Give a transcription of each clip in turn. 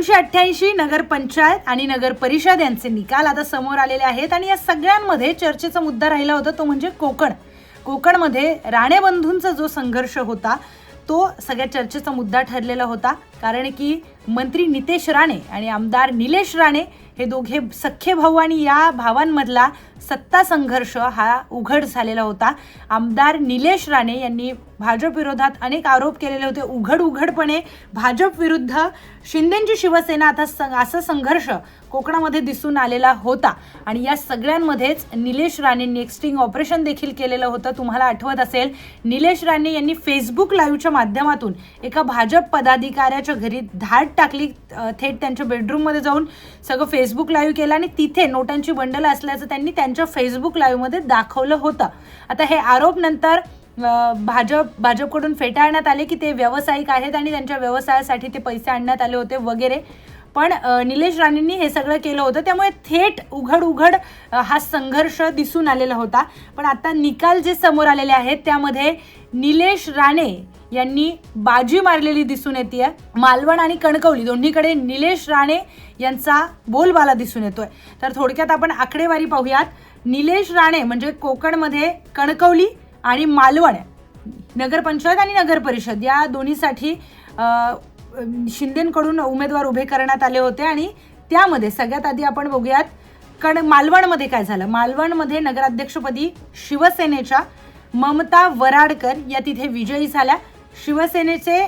288 नगरपंचायत आणि नगर परिषद यांचे निकाल आता समोर आलेले आहेत आणि या सगळ्यांमध्ये चर्चेचा मुद्दा राहिला होता तो म्हणजे कोकणमध्ये राणे बंधूंचा जो संघर्ष होता तो सगळ्या चर्चेचा मुद्दा ठरलेला होता। कारण की मंत्री नितेश राणे आणि आमदार निलेश राणे हे दोघे सख्खे भाऊ आणि या भावांमधला सत्ता संघर्ष हा उघड झालेला होता। आमदार निलेश राणे यांनी भाजप विरोधात अनेक आरोप केलेले होते। उघडपणे भाजप विरुद्ध शिंदेंची शिवसेना आता असा संघर्ष कोकणामध्ये दिसून आलेला होता आणि या सगळ्यांमध्येच निलेश राणेंनी एक स्टिंग ऑपरेशन देखील केलेलं होतं। तुम्हाला आठवत असेल निलेश राणे यांनी फेसबुक लाईव्हच्या माध्यमातून एका भाजप पदाधिकाऱ्याच्या घरी धाड टाकली, थेट त्यांच्या बेडरूममध्ये जाऊन सगळं फेसबुक लाईव्ह केलं आणि तिथे नोटांची बंडल असल्याचं त्यांनी त्यांच्या फेसबुक लाईव्हमध्ये दाखवलं होतं। आता हे आरोप नंतर भाजपकडून फेटाळण्यात आले की ते व्यावसायिक आहेत आणि त्यांच्या व्यवसायासाठी ते पैसे आणण्यात आले होते वगैरे, पण निलेश राणेंनी हे सगळं केलं होतं त्यामुळे थेट उघड हा संघर्ष दिसून आलेला होता। पण आता निकाल जे समोर आलेले आहेत त्यामध्ये निलेश राणे यांनी बाजी मारलेली दिसून येते। मालवण आणि कणकवली दोन्हीकडे निलेश राणे यांचा बोलबाला दिसून येतोय। तर थोडक्यात आपण आकडेवारी पाहूयात। निलेश राणे म्हणजे कोकणमध्ये कणकवली आणि मालवण नगरपंचायत आणि नगर परिषद या दोन्हीसाठी शिंदेंकडून उमेदवार उभे करण्यात आले होते आणि त्यामध्ये सगळ्यात आधी आपण बघूयात मालवणमध्ये काय झालं। मालवणमध्ये नगराध्यक्षपदी शिवसेनेच्या ममता वराडकर या तिथे विजयी झाल्या। शिवसेनेचे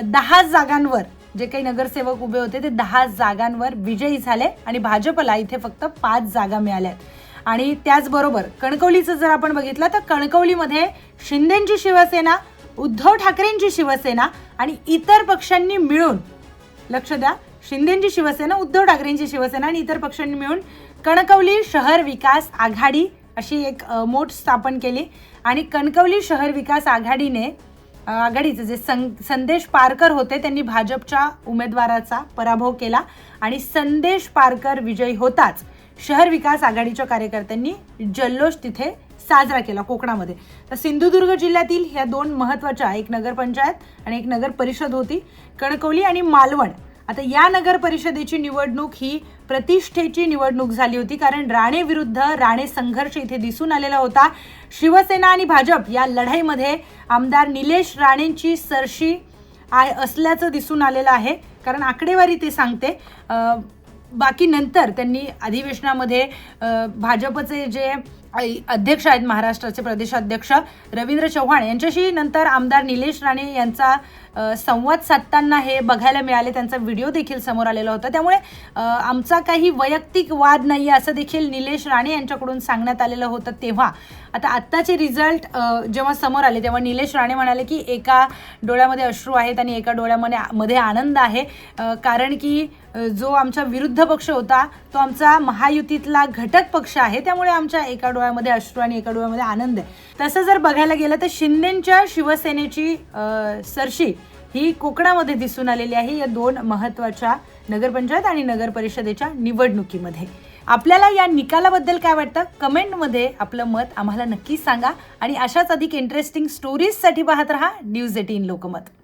10 जागांवर जे काही नगरसेवक उभे होते ते 10 जागांवर विजयी झाले आणि भाजपला इथे फक्त 5 जागा मिळाल्या। आणि त्याचबरोबर कणकवलीचं जर आपण बघितलं तर कणकवलीमध्ये शिंदेंची शिवसेना, उद्धव ठाकरेंची शिवसेना आणि इतर पक्षांनी मिळून, लक्ष द्या, शिंदेंची शिवसेना, उद्धव ठाकरेंची शिवसेना आणि इतर पक्षांनी मिळून कणकवली शहर विकास आघाडी अशी एक मोठ स्थापन केली आणि कणकवली शहर विकास आघाडीचे जे संदेश पारकर होते त्यांनी भाजपच्या उमेदवाराचा पराभव केला आणि संदेश पारकर विजयी होताच शहर विकास आघाडीच्या कार्यकर्त्यांनी जल्लोष तिथे साजरा केला कोकणामध्ये। तर सिंधुदुर्ग जिल्ह्यातील ह्या दोन महत्त्वाच्या, एक नगरपंचायत आणि एक नगर परिषद होती, कणकवली आणि मालवण। आता या नगर परिषदेची निवडणूक ही प्रतिष्ठेची निवडणूक झाली होती कारण राणे विरुद्ध राणे संघर्ष इथे दिसून आलेला होता। शिवसेना आणि भाजप या लढाईमध्ये आमदार निलेश राणेंची सरशी असल्याचं दिसून आलेलं आहे कारण आकडेवारी ते सांगते। बाकी नंतर त्यांनी अधिवेशनामध्ये भाजपचे जे अध्यक्ष आहेत, महाराष्ट्राचे प्रदेशाध्यक्ष रवींद्र चव्हाण यांच्याशी नंतर आमदार निलेश राणे यांचा संवाद साधताना हे बघायला मिळाले, त्यांचा व्हिडिओ देखील समोर आलेला होता। त्यामुळे आमचा काही वैयक्तिक वाद नाही असं देखील निलेश राणे यांच्याकडून सांगण्यात आलेलं होतं। तेव्हा आता आत्ताचे रिझल्ट जेव्हा समोर आले तेव्हा निलेश राणे म्हणाले की एका डोळ्यामध्ये अश्रू आहेत आणि एका डोळ्यामध्ये आनंद आहे, कारण की जो आमचा विरुद्ध पक्ष होता तो आमचा महायुतीतला घटक पक्ष आहे, त्यामुळे आमच्या एका डोळ्यामध्ये अश्रू आणि एका डोळ्यामध्ये आनंद आहे। तसं जर बघायला गेलं तर शिंदेंच्या शिवसेनेची सरशी ही कोकणामध्ये दिसून आलेली आहे या दोन महत्त्वाच्या नगरपंचायत आणि नगर परिषदेच्या निवडणुकीमध्ये। आपल्याला या निकालाबद्दल काय वाटतं कमेंटमध्ये आपलं मत आम्हाला नक्की सांगा आणि अशाच अधिक इंटरेस्टिंग स्टोरीजसाठी पाहत रहा न्यूज 18 लोकमत।